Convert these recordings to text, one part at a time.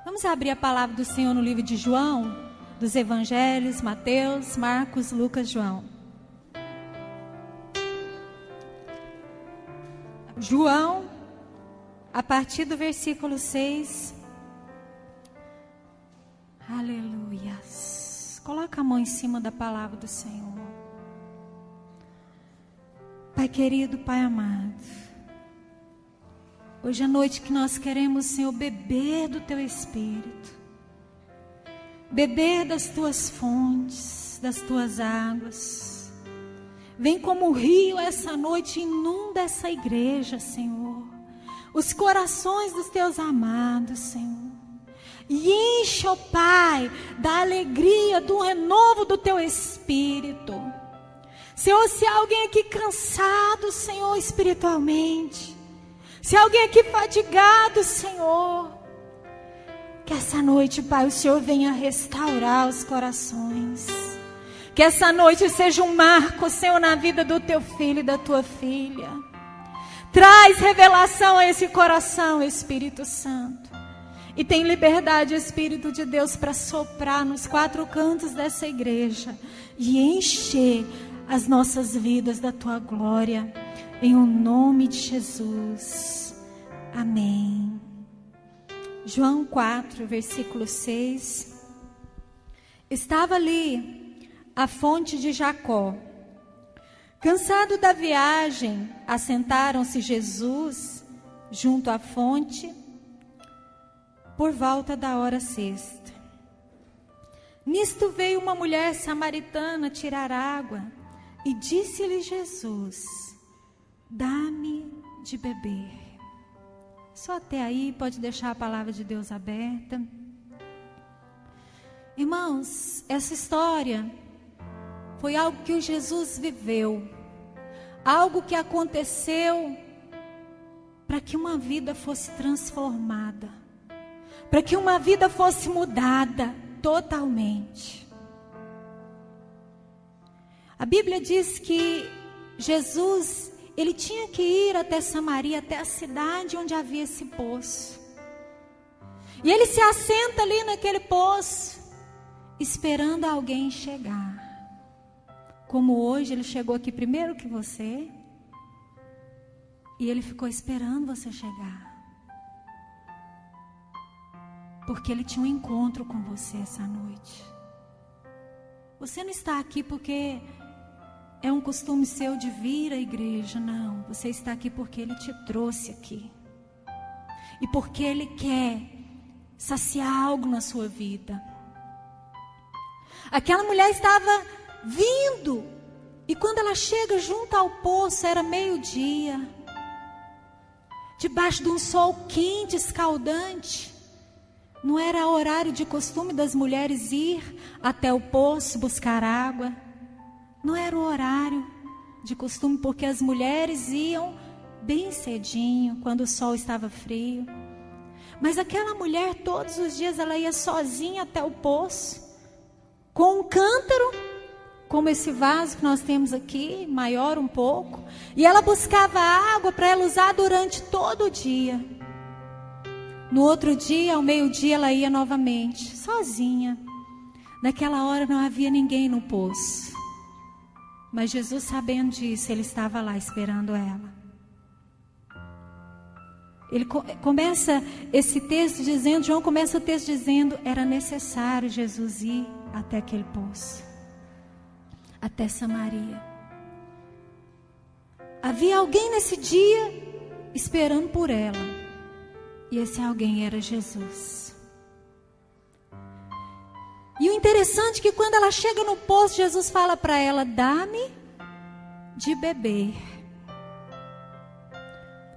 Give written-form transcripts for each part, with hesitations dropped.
Vamos abrir a palavra do Senhor no livro de João, dos Evangelhos, Mateus, Marcos, Lucas, João. João, a partir do versículo 6. Aleluias. Coloca a mão em cima da palavra do Senhor. Pai querido, Pai amado, hoje é noite que nós queremos, Senhor, beber do Teu Espírito, beber das Tuas fontes, das Tuas águas. Vem como um rio essa noite, inunda essa igreja, Senhor, os corações dos Teus amados, Senhor, e enche, ó Pai, da alegria, do renovo do Teu Espírito. Senhor, se há alguém aqui cansado, Senhor, espiritualmente, se há alguém aqui fadigado, Senhor, que essa noite, Pai, o Senhor venha restaurar os corações. Que essa noite seja um marco, Senhor, na vida do Teu filho e da Tua filha. Traz revelação a esse coração, Espírito Santo. E tem liberdade, Espírito de Deus, para soprar nos quatro cantos dessa igreja e encher as nossas vidas da Tua glória. Em o nome de Jesus. Amém. João 4, versículo 6. Estava ali a fonte de Jacó. Cansado da viagem, assentaram-se Jesus junto à fonte por volta da hora sexta. Nisto veio uma mulher samaritana tirar água e disse-lhe Jesus: dá-me de beber. Só até aí, pode deixar a palavra de Deus aberta. Irmãos, essa história foi algo que o Jesus viveu, algo que aconteceu para que uma vida fosse transformada, para que uma vida fosse mudada totalmente. A Bíblia diz que Jesus, ele tinha que ir até Samaria, até a cidade onde havia esse poço. E ele se assenta ali naquele poço, esperando alguém chegar. Como hoje ele chegou aqui primeiro que você, e ele ficou esperando você chegar. Porque ele tinha um encontro com você essa noite. Você não está aqui porque é um costume seu de vir à igreja, não. Você está aqui porque Ele te trouxe aqui. E porque Ele quer saciar algo na sua vida. Aquela mulher estava vindo. E quando ela chega junto ao poço, era meio-dia. Debaixo de um sol quente, escaldante. Não era horário de costume das mulheres ir até o poço buscar água. Não era o horário de costume, porque as mulheres iam bem cedinho, quando o sol estava frio. Mas aquela mulher, todos os dias, ela ia sozinha até o poço, com um cântaro, como esse vaso que nós temos aqui, maior um pouco. E ela buscava água para ela usar durante todo o dia. No outro dia, ao meio-dia, ela ia novamente, sozinha. Naquela hora não havia ninguém no poço. Mas Jesus, sabendo disso, ele estava lá esperando ela. Ele começa esse texto dizendo, João começa o texto dizendo, era necessário Jesus ir até aquele poço, até Samaria. Havia alguém nesse dia esperando por ela, e esse alguém era Jesus. E o interessante é que quando ela chega no poço, Jesus fala para ela, dá-me de beber.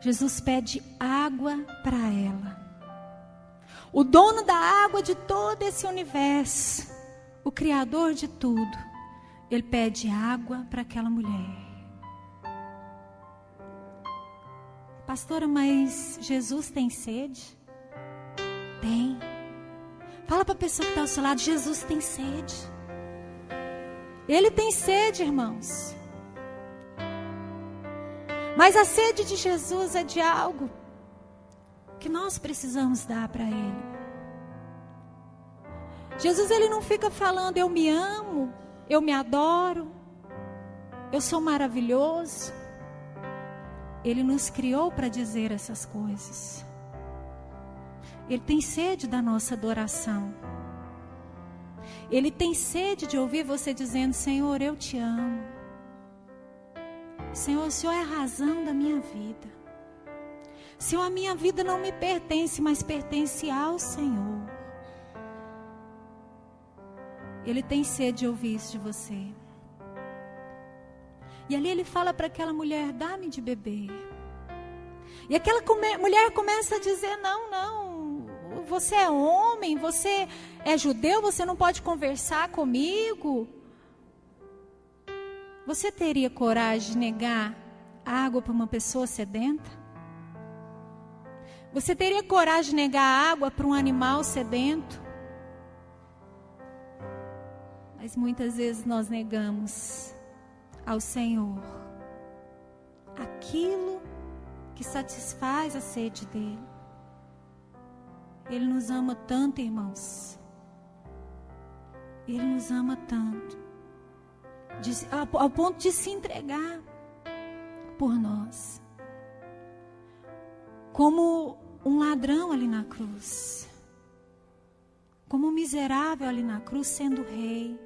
Jesus pede água para ela. O dono da água de todo esse universo, o Criador de tudo, ele pede água para aquela mulher. Pastora, mas Jesus tem sede? Tem. Fala para a pessoa que está ao seu lado, Jesus tem sede. Ele tem sede, irmãos. Mas a sede de Jesus é de algo que nós precisamos dar para Ele. Jesus, ele não fica falando, eu me amo, eu me adoro, eu sou maravilhoso. Ele nos criou para dizer essas coisas. Ele tem sede da nossa adoração. Ele tem sede de ouvir você dizendo, Senhor, eu te amo. Senhor, o Senhor é a razão da minha vida. Senhor, a minha vida não me pertence, mas pertence ao Senhor. Ele tem sede de ouvir isso de você. E ali ele fala para aquela mulher, dá-me de beber. E aquela mulher começa a dizer, não, você é homem, você é judeu, você não pode conversar comigo. Você teria coragem de negar água para uma pessoa sedenta? Você teria coragem de negar água para um animal sedento? Mas muitas vezes nós negamos ao Senhor aquilo que satisfaz a sede dele. Ele nos ama tanto, irmãos. Ele nos ama tanto, ao ponto de se entregar por nós, como um ladrão ali na cruz, como um miserável ali na cruz sendo rei.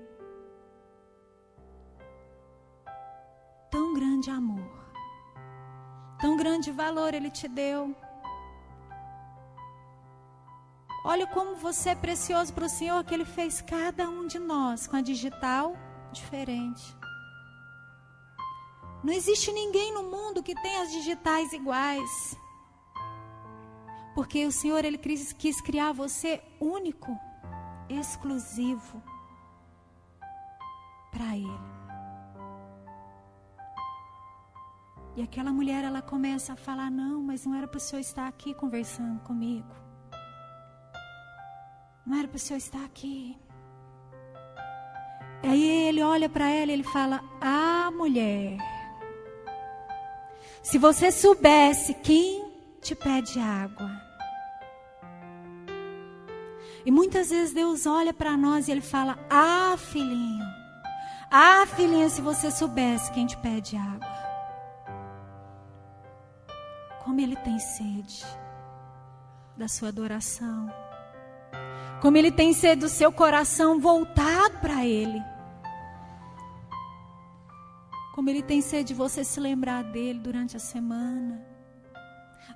Tão grande amor, tão grande valor ele te deu. Olha como você é precioso para o Senhor, que ele fez cada um de nós com a digital diferente. Não existe ninguém no mundo que tenha as digitais iguais. Porque o Senhor, ele quis criar você único, exclusivo para ele. E aquela mulher, ela começa a falar, não, mas não era para o Senhor estar aqui conversando comigo. Não era para o Senhor estar aqui. Aí ele olha para ela e ele fala, mulher, se você soubesse quem te pede água. E muitas vezes Deus olha para nós e ele fala, filhinho, filhinha, se você soubesse quem te pede água. Como ele tem sede da sua adoração. Como ele tem sede do seu coração voltado para ele. Como ele tem sede de você se lembrar dele durante a semana.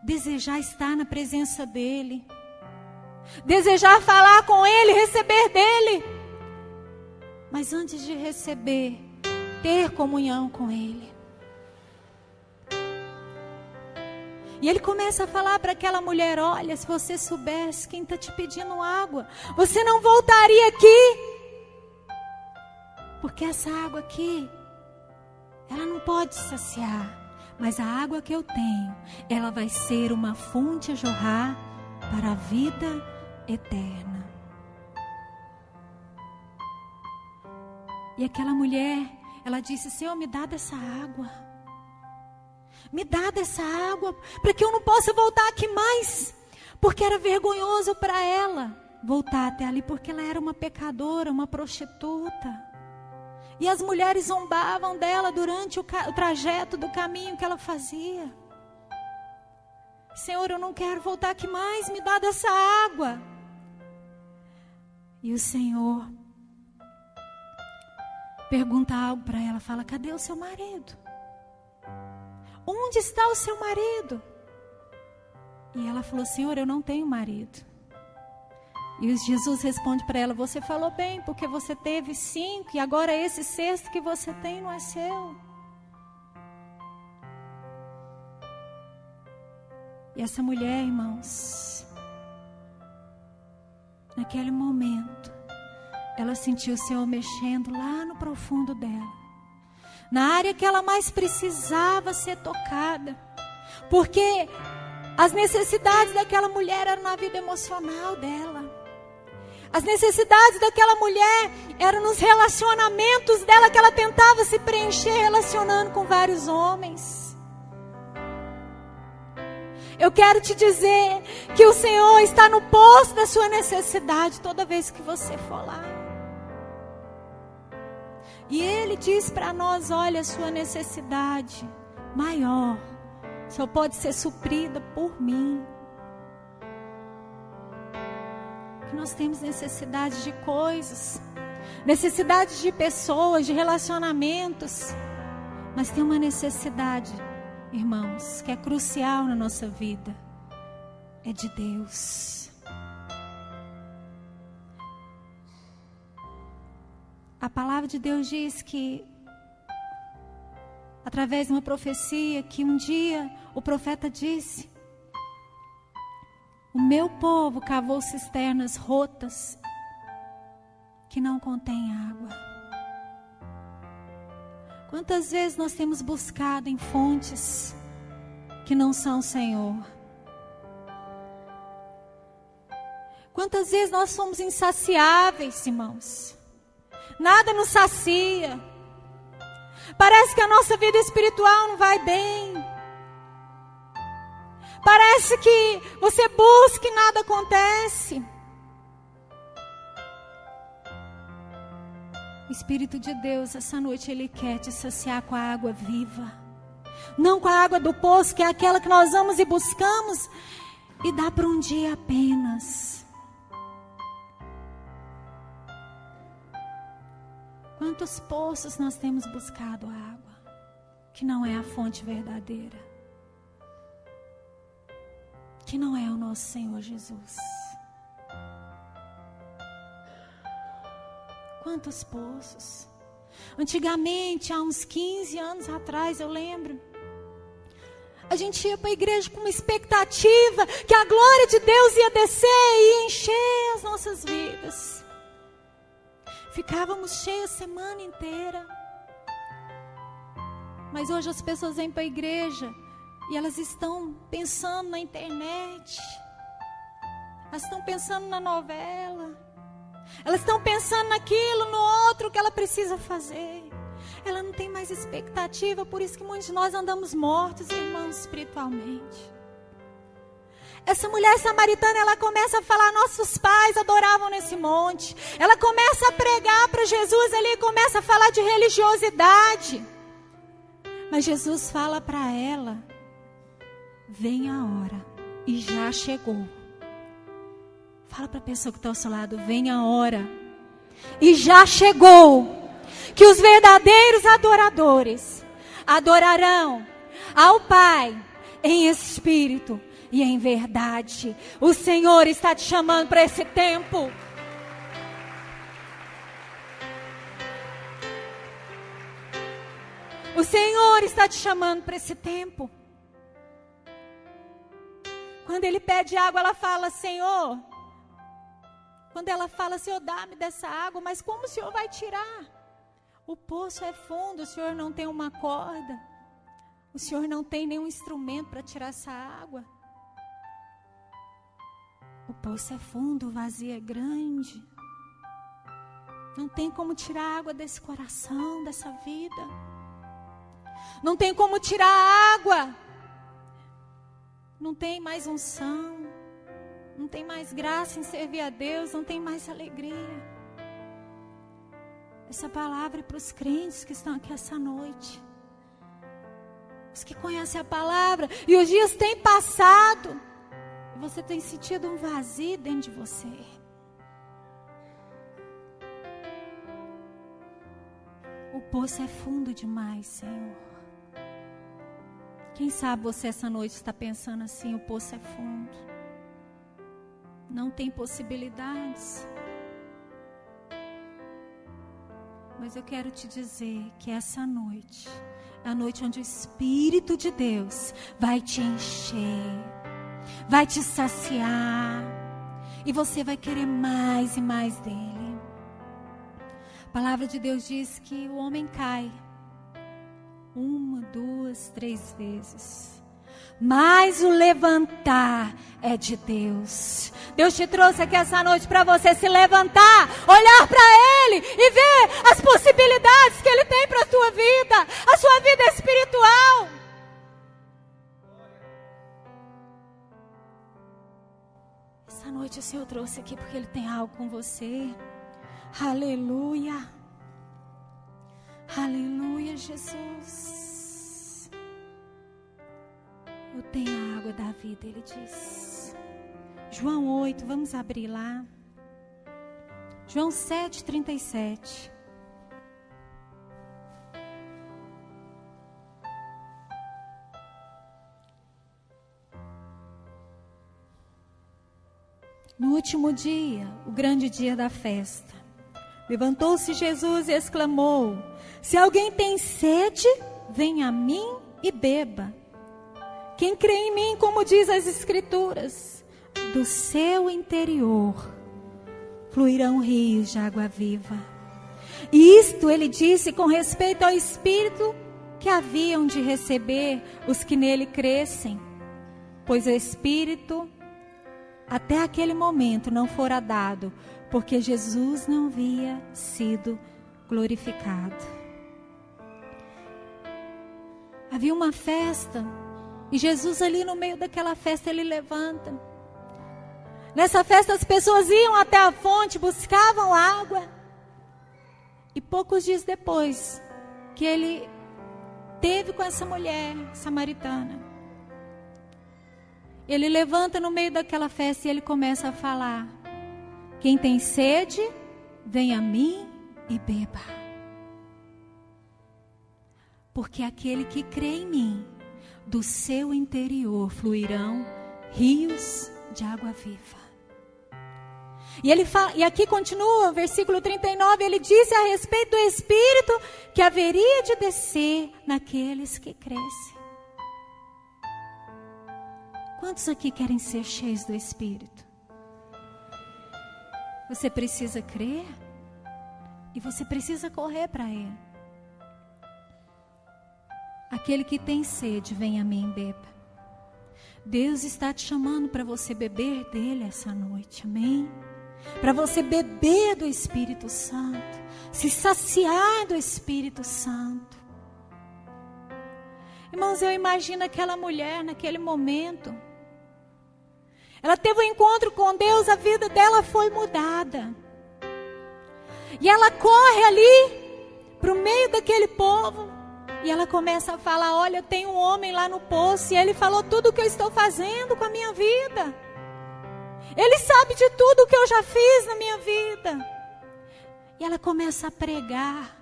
Desejar estar na presença dele. Desejar falar com ele, receber dele. Mas antes de receber, ter comunhão com ele. E ele começa a falar para aquela mulher, olha, se você soubesse quem está te pedindo água, você não voltaria aqui. Porque essa água aqui, ela não pode saciar. Mas a água que eu tenho, ela vai ser uma fonte a jorrar para a vida eterna. E aquela mulher, ela disse, Senhor, me dá dessa água. Me dá dessa água, para que eu não possa voltar aqui mais. Porque era vergonhoso para ela voltar até ali, porque ela era uma pecadora, uma prostituta. E as mulheres zombavam dela durante o trajeto do caminho que ela fazia. Senhor, eu não quero voltar aqui mais, me dá dessa água. E o Senhor pergunta algo para ela, fala, cadê o seu marido? Onde está o seu marido? E ela falou, Senhor, eu não tenho marido. E Jesus responde para ela, você falou bem, porque você teve 5 e agora esse 6º que você tem não é seu. E essa mulher, irmãos, naquele momento, ela sentiu o Senhor mexendo lá no profundo dela. Na área que ela mais precisava ser tocada. Porque as necessidades daquela mulher eram na vida emocional dela. As necessidades daquela mulher eram nos relacionamentos dela, que ela tentava se preencher relacionando com vários homens. Eu quero te dizer que o Senhor está no poço da sua necessidade toda vez que você for lá. E Ele diz para nós, olha, a sua necessidade maior só pode ser suprida por mim. Que nós temos necessidade de coisas, necessidade de pessoas, de relacionamentos. Mas tem uma necessidade, irmãos, que é crucial na nossa vida. É de Deus. A palavra de Deus diz que, através de uma profecia, que um dia o profeta disse: o meu povo cavou cisternas rotas que não contêm água. Quantas vezes nós temos buscado em fontes que não são o Senhor? Quantas vezes nós somos insaciáveis, irmãos? Nada nos sacia. Parece que a nossa vida espiritual não vai bem. Parece que você busca e nada acontece. O Espírito de Deus, essa noite, Ele quer te saciar com a água viva. Não com a água do poço, que é aquela que nós vamos e buscamos e dá para um dia apenas. Quantos poços nós temos buscado água, que não é a fonte verdadeira, que não é o nosso Senhor Jesus. Quantos poços. Antigamente, há uns 15 anos atrás, eu lembro, a gente ia para a igreja com uma expectativa que a glória de Deus ia descer e encher as nossas vidas. Ficávamos cheios a semana inteira. Mas hoje as pessoas vêm para a igreja e elas estão pensando na internet. Elas estão pensando na novela. Elas estão pensando naquilo, no outro que ela precisa fazer. Ela não tem mais expectativa, por isso que muitos de nós andamos mortos, irmãos, espiritualmente. Essa mulher samaritana, ela começa a falar, nossos pais adoravam nesse monte. Ela começa a pregar para Jesus ali, começa a falar de religiosidade. Mas Jesus fala para ela, vem a hora, e já chegou. Fala para a pessoa que está ao seu lado, vem a hora, e já chegou, que os verdadeiros adoradores adorarão ao Pai em espírito e em verdade. O Senhor está te chamando para esse tempo. O Senhor está te chamando para esse tempo. Quando Ele pede água, ela fala, Senhor. Quando ela fala, Senhor, dá-me dessa água, mas como o Senhor vai tirar? O poço é fundo, o Senhor não tem uma corda. O Senhor não tem nenhum instrumento para tirar essa água. O poço é fundo, o vazio é grande. Não tem como tirar água desse coração, dessa vida. Não tem como tirar água. Não tem mais unção. Não tem mais graça em servir a Deus. Não tem mais alegria. Essa palavra é para os crentes que estão aqui essa noite. Os que conhecem a palavra. E os dias têm passado. E você tem sentido um vazio dentro de você. O poço é fundo demais, Senhor. Quem sabe você essa noite está pensando assim, o poço é fundo. Não tem possibilidades. Mas eu quero te dizer que essa noite é a noite onde o Espírito de Deus vai te encher, vai te saciar, e você vai querer mais e mais dele. A palavra de Deus diz que o homem cai 1, 2, 3 vezes, mas o levantar é de Deus. Deus te trouxe aqui essa noite para você se levantar, olhar para Ele e ver as possibilidades que Ele tem para a sua vida espiritual. noite o Senhor trouxe aqui porque Ele tem algo com você. Aleluia. Aleluia, Jesus. Eu tenho a água da vida, Ele diz. João 8, vamos abrir lá. João 7:37. No último dia, o grande dia da festa, levantou-se Jesus e exclamou: se alguém tem sede, venha a mim e beba. Quem crê em mim, como diz as Escrituras, do seu interior fluirão rios de água viva. E isto ele disse com respeito ao Espírito que haviam de receber os que nele crescem, pois o Espírito até aquele momento não fora dado, porque Jesus não havia sido glorificado. Havia uma festa, e Jesus ali no meio daquela festa, ele levanta. Nessa festa as pessoas iam até a fonte, buscavam água. E poucos dias depois, que ele teve com essa mulher samaritana, ele levanta no meio daquela festa e ele começa a falar: quem tem sede, vem a mim e beba. Porque aquele que crê em mim, do seu interior fluirão rios de água viva. E ele fala, e aqui continua, versículo 39, ele disse a respeito do Espírito que haveria de descer naqueles que crescem. Quantos aqui querem ser cheios do Espírito? Você precisa crer e você precisa correr para Ele. Aquele que tem sede, vem a mim e beba. Deus está te chamando para você beber dele essa noite, amém? Para você beber do Espírito Santo, se saciar do Espírito Santo. Irmãos, eu imagino aquela mulher naquele momento. Ela teve um encontro com Deus, a vida dela foi mudada. E ela corre ali para o meio daquele povo. E ela começa a falar: olha, tem um homem lá no poço e ele falou tudo o que eu estou fazendo com a minha vida. Ele sabe de tudo o que eu já fiz na minha vida. E ela começa a pregar.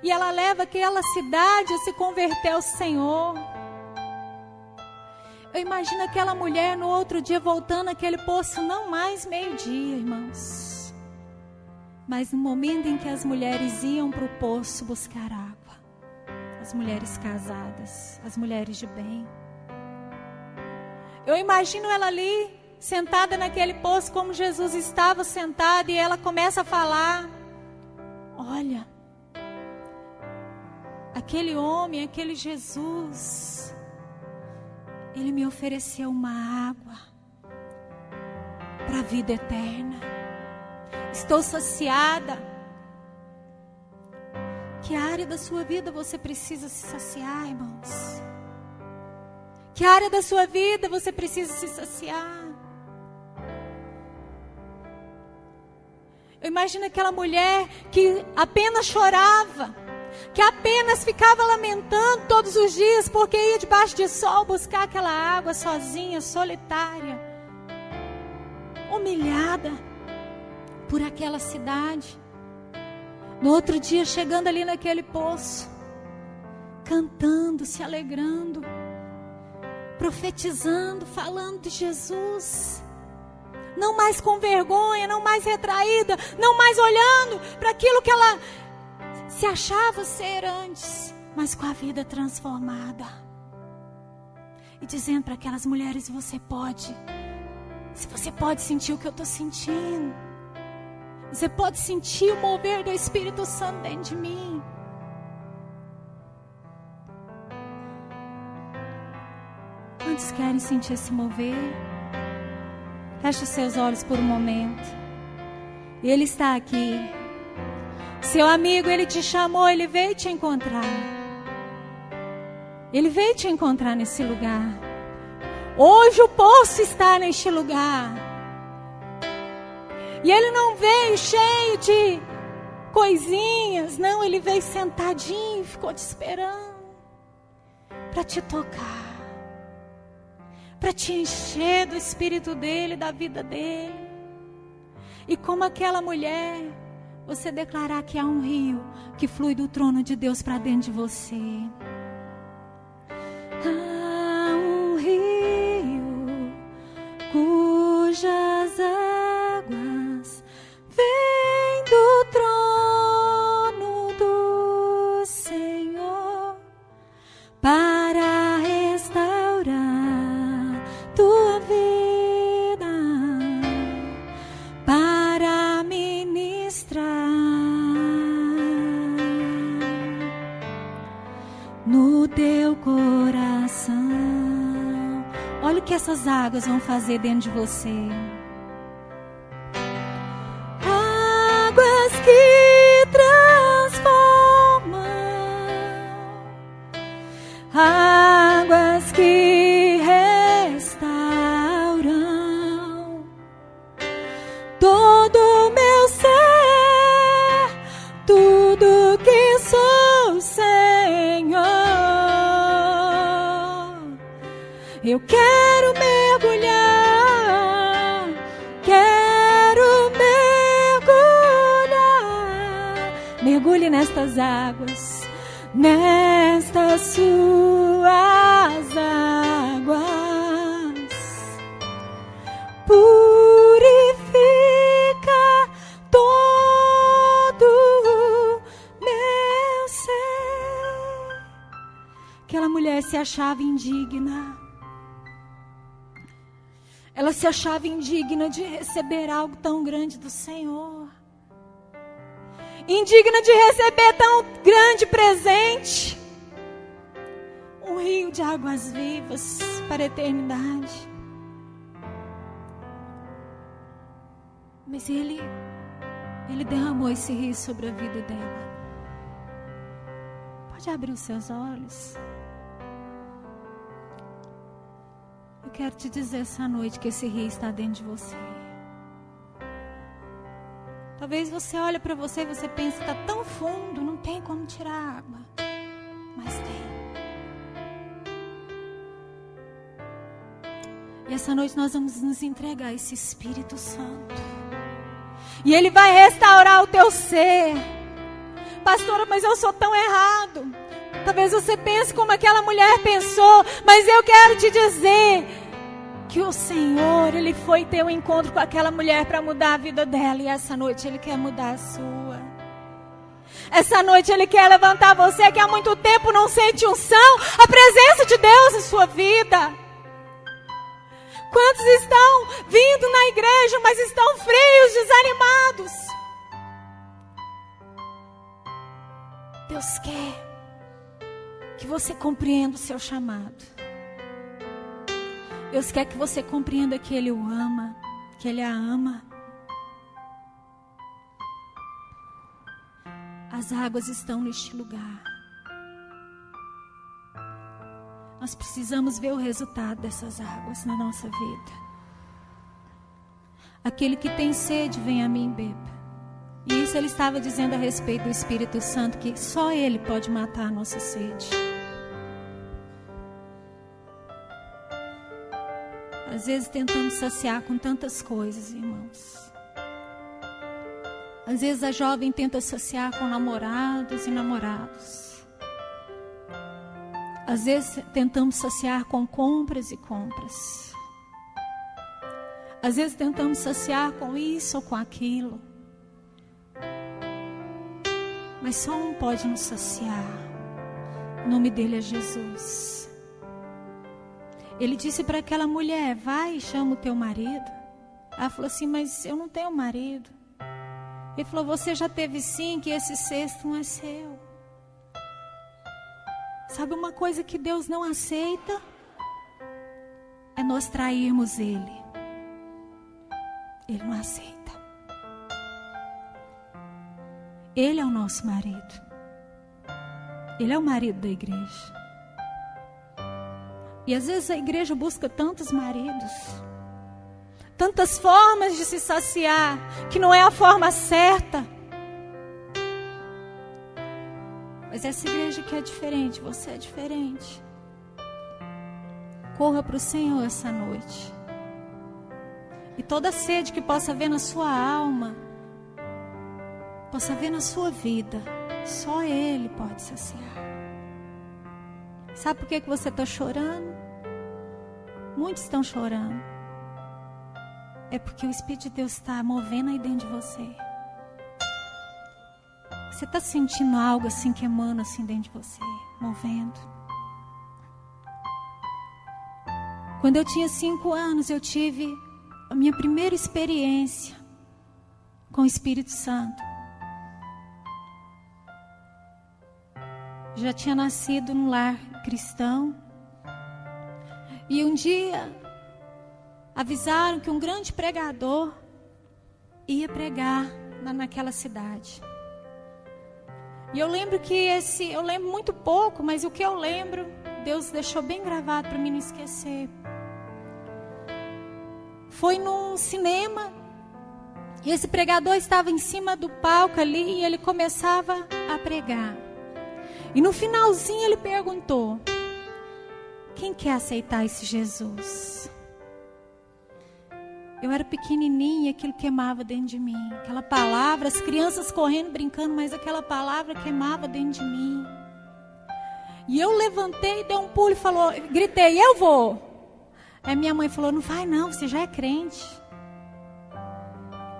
E ela leva aquela cidade a se converter ao Senhor. Eu imagino aquela mulher no outro dia voltando àquele poço, não mais meio-dia, irmãos. Mas no momento em que as mulheres iam para o poço buscar água, as mulheres casadas, as mulheres de bem. Eu imagino ela ali, sentada naquele poço, como Jesus estava sentado, e ela começa a falar: olha, aquele homem, aquele Jesus, ele me ofereceu uma água para a vida eterna. Estou saciada. Que área da sua vida você precisa se saciar, irmãos? Que área da sua vida você precisa se saciar? Eu imagino aquela mulher que apenas chorava, que apenas ficava lamentando todos os dias, porque ia debaixo de sol buscar aquela água sozinha, solitária, humilhada por aquela cidade. No outro dia, chegando ali naquele poço, cantando, se alegrando, profetizando, falando de Jesus. Não mais com vergonha, não mais retraída, não mais olhando para aquilo que ela se achava ser antes, mas com a vida transformada. E dizendo para aquelas mulheres: você pode, se você pode sentir o que eu estou sentindo, você pode sentir o mover do Espírito Santo dentro de mim. Quantos querem sentir esse mover? Feche os seus olhos por um momento. E Ele está aqui. Seu amigo, ele te chamou, ele veio te encontrar. Ele veio te encontrar nesse lugar. Hoje o poço está neste lugar. E ele não veio cheio de coisinhas, não, ele veio sentadinho, ficou te esperando para te tocar, para te encher do Espírito dele, da vida dele. E como aquela mulher, você declarar que há um rio que flui do trono de Deus para dentro de você. Há um rio cujas águas vêm do trono do Senhor para restaurar tua vida, para ministrar no teu coração. Olha o que essas águas vão fazer dentro de você. Águas que transformam, águas que restauram todo o meu ser, tudo que sou, Senhor. Eu quero mergulhar, quero mergulhar. Mergulhe nestas águas, nestas suas águas. Purifica todo o meu ser. Aquela mulher se achava indigna. Ela se achava indigna de receber algo tão grande do Senhor. Indigna de receber tão grande presente. Um rio de águas vivas para a eternidade. Mas Ele derramou esse rio sobre a vida dela. Pode abrir os seus olhos. Eu quero te dizer essa noite que esse rio está dentro de você. Talvez você olhe para você e você pense, está tão fundo, não tem como tirar água. Mas tem. E essa noite nós vamos nos entregar a esse Espírito Santo. E Ele vai restaurar o teu ser. Pastora, mas eu sou tão errado. Talvez você pense como aquela mulher pensou, mas eu quero te dizer que o Senhor, Ele foi ter um encontro com aquela mulher para mudar a vida dela. E essa noite Ele quer mudar a sua. Essa noite Ele quer levantar você que há muito tempo não sente unção, a presença de Deus em sua vida. Quantos estão vindo na igreja, mas estão frios, desanimados? Deus quer que você compreenda o seu chamado. Deus quer que você compreenda que Ele o ama, que Ele a ama. As águas estão neste lugar. Nós precisamos ver o resultado dessas águas na nossa vida. Aquele que tem sede, vem a mim e beba. E isso Ele estava dizendo a respeito do Espírito Santo, que só Ele pode matar a nossa sede. Às vezes tentamos saciar com tantas coisas, irmãos. Às vezes a jovem tenta saciar com namorados e namorados. Às vezes tentamos saciar com compras e compras. Às vezes tentamos saciar com isso ou com aquilo. Mas só um pode nos saciar. O nome dele é Jesus. Ele disse para aquela mulher, vai e chama o teu marido. Ela falou assim, mas eu não tenho marido. Ele falou, você já teve sim, que esse cesto não é seu. Sabe uma coisa que Deus não aceita? É nós trairmos Ele. Ele não aceita. Ele é o nosso marido. Ele é o marido da igreja. E às vezes a igreja busca tantos maridos, tantas formas de se saciar, que não é a forma certa. Mas essa igreja que é diferente, você é diferente. Corra para o Senhor essa noite. E toda sede que possa haver na sua alma, possa haver na sua vida, só Ele pode saciar. Sabe por que você está chorando? Muitos estão chorando. É porque o Espírito de Deus está movendo aí dentro de você. Você está sentindo algo assim queimando assim dentro de você, movendo. Quando eu tinha 5 anos, eu tive a minha primeira experiência com o Espírito Santo. Já tinha nascido num lar cristão. E um dia avisaram que um grande pregador ia pregar naquela cidade. E eu lembro que eu lembro muito pouco, mas o que eu lembro, Deus deixou bem gravado para mim não esquecer. Foi num cinema, e esse pregador estava em cima do palco ali, e ele começava a pregar. E no finalzinho ele perguntou: quem quer aceitar esse Jesus? Eu era pequenininha e aquilo queimava dentro de mim. Aquela palavra, as crianças correndo, brincando, mas aquela palavra queimava dentro de mim. E eu levantei, dei um pulo e gritei: eu vou. Aí minha mãe falou: não vai não, você já é crente.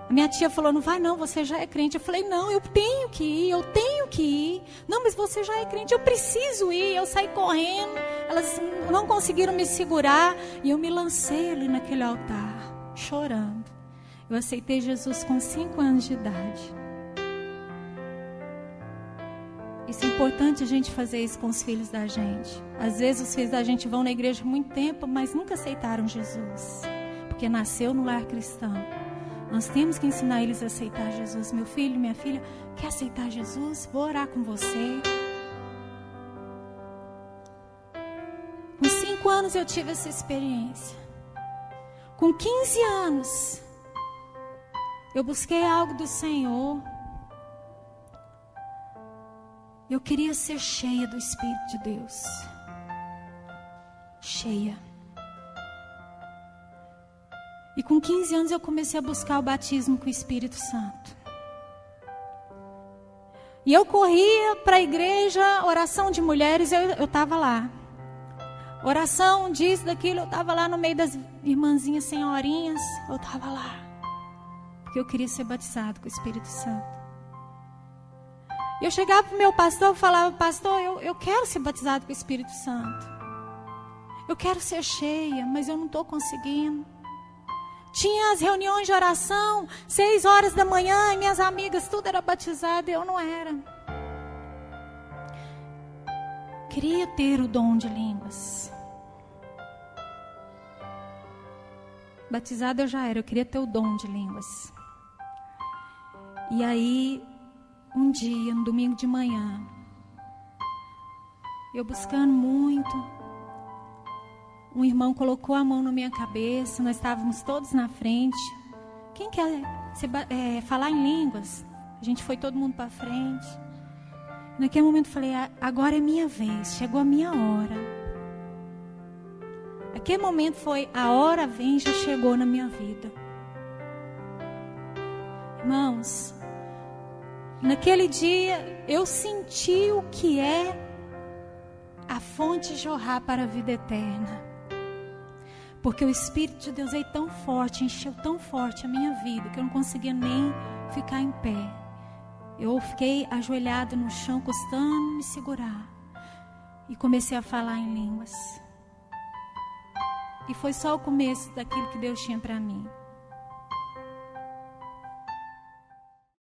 A minha tia falou: não vai não, você já é crente. Eu falei: não, eu tenho que ir. Não, mas você já é crente, eu preciso ir. Eu saí correndo, elas não conseguiram me segurar. E eu me lancei ali naquele altar, chorando. Eu aceitei Jesus com 5 anos de idade. Isso é importante a gente fazer isso com os filhos da gente. Às vezes os filhos da gente vão na igreja há muito tempo, mas nunca aceitaram Jesus, porque nasceu no lar cristão. Nós temos que ensinar eles a aceitar Jesus. Meu filho, minha filha, quer aceitar Jesus? Vou orar com você. Com 5 anos eu tive essa experiência. Com 15 anos, eu busquei algo do Senhor. Eu queria ser cheia do Espírito de Deus. Cheia. E com 15 anos eu comecei a buscar o batismo com o Espírito Santo. E eu corria para a igreja, oração de mulheres, eu estava lá. Oração disso, daquilo, eu estava lá no meio das irmãzinhas senhorinhas, eu estava lá. Porque eu queria ser batizado com o Espírito Santo. E eu chegava para o meu pastor e falava: pastor, eu quero ser batizado com o Espírito Santo. Eu quero ser cheia, mas eu não estou conseguindo. Tinha as reuniões de oração, 6 horas da manhã, e minhas amigas, tudo era batizado e eu não era. Queria ter o dom de línguas. Batizada eu já era, eu queria ter o dom de línguas. E aí, um dia, um domingo de manhã, eu buscando muito, um irmão colocou a mão na minha cabeça, nós estávamos todos na frente. Quem quer falar em línguas? A gente foi todo mundo para frente. Naquele momento eu falei: agora é minha vez, chegou a minha hora. Aquele momento foi: a hora vem, já chegou na minha vida. Irmãos, naquele dia eu senti o que é a fonte jorrar para a vida eterna. Porque o Espírito de Deus veio tão forte, encheu tão forte a minha vida, que eu não conseguia nem ficar em pé. Eu fiquei ajoelhado no chão, custando me segurar. E comecei a falar em línguas. E foi só o começo daquilo que Deus tinha para mim.